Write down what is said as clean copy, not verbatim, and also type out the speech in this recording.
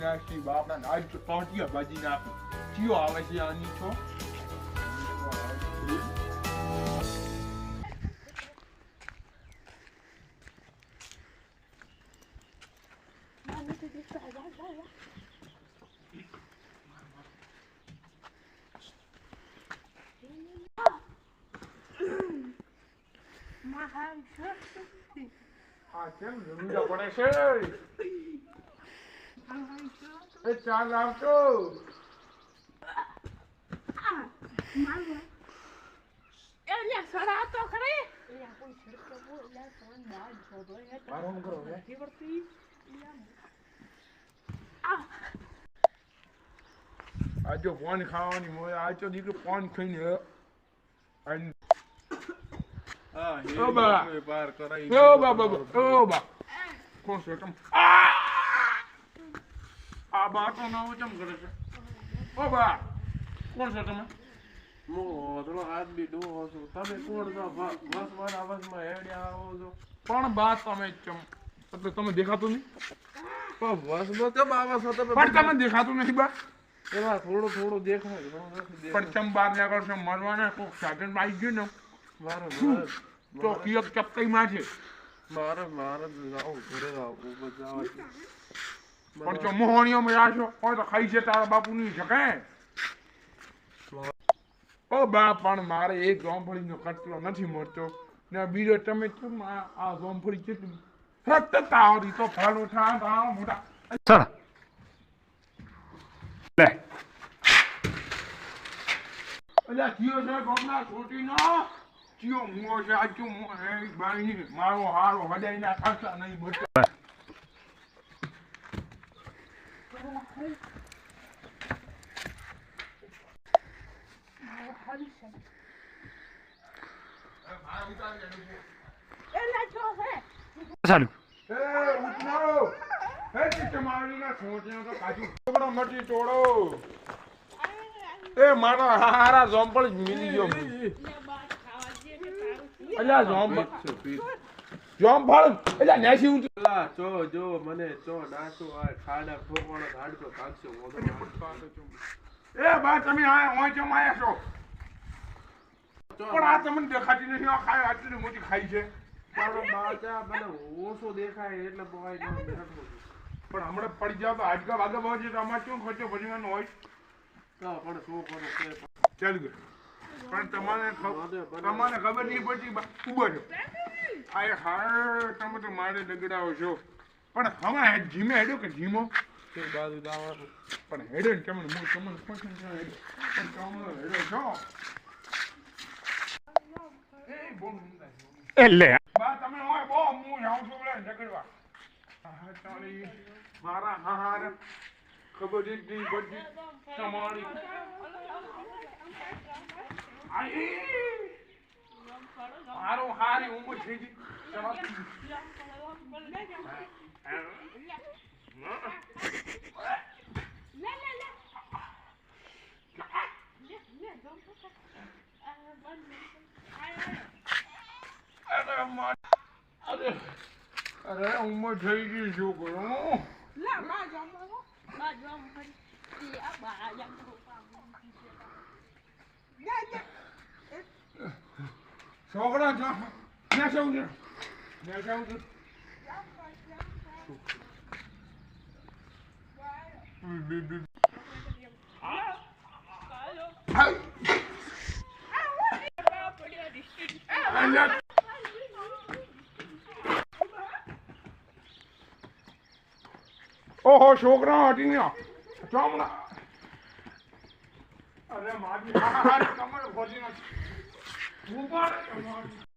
નાખી બાપના આજ તો ટોટિયા ભાજી નાખું ચિયો આવે છે આની છો આ કેમ જમીડા પડે છે એ ચાલ આવતો આજો ફોન ખાવાની મોય આજો દીકરો ફોન ખાઈને ઓ બા પાર કરાઈ ઓ બા કોણ છે તમ આ બા તો નવો ચમ કરે છે ઓ બા કોણ છે તમે મો થોડો હાથ બી ડોહો છો તમે કોણ છો બસ મારા અવાજમાં હેડ્યા આવો છો પણ બા તમે ચમ એટલે તમે દેખાતું નહીં બસ બસ કેમ આવો છો તમે પણ તમે દેખાતું નથી બા એમાં થોડું દેખાય પણ ચમ બાર ના કરશો મરવાના કોક સાધન આવી ગયું ને મારે તો કિયક ચપકઈ માં છે મારે જાવ ઘરે જાવ બજાવ પણ તો મોહણીઓ માં આશો કોઈ તો ખાઈ છે તારા બાપુ ની શકે ઓ બા પણ મારે એક જોમફળીનો કટલો નથી મળતો ને બીજો તમે કેમ આ જોમફળી કેટલી સતત તારી તો ફાળો થા મોટા સર લે અલ્યા કીયો છે ગોમના છોટી નો કીયો મુઓ છે આ કીયો મો હે બાઈ મારો હારો હડાઈ ના ખાસા નહીં બચતો ચાલુ ઉઠનારો હે તમારી ના છોટીનો તો કાજુ ટુકડો મટી તોડો એ મારા હારા જોંપળ મિલી ગયો અલ્યા જોંપળ અલ્યા નેસી ઉતલા જો મને નાસો આ ખાડા ઠોકવાનો હાડકો ભાગશો એ બા તમે આ ઓય ચમ આયા છો પણ આ તમને દેખાતી નથી આ ખાય આટલી મોટી ખાઈ છે મારો બાચા મને ઓછો દેખાય એટલે બોય નો બેઠો પણ હમણે પડી જાવ તો આજકા વાગા બાવ છે તો આમાં શું ખર્ચો ભરવાનો હોય તો પણ શું કરું કે ચાલ ગયો પણ તમને ખબર નહીં પડતી ઉભો છો આય હા તમે તો મારે ડગડાઓ છો પણ હવે જીમે હેડ્યો કે જીમો તે બાજુ દાવાનું પણ હેડે ને તમને હું તમને પસંદ છે પણ તમે હેડો છો એ બોલ એટલે બા તમે હોય બો હું જાઉં છું લે ડગડવા હા ચાલી મારા હાર ખબર નહીં બધી તમારી આઈ મારો હારી ઉમર થઈ ગઈ અરે ઉમર થઈ ગઈ છોકરો છોકરા ઓહો છોકરા હટી ને ચોમણા અરે મારી કમર ફોજી નથી ઉપર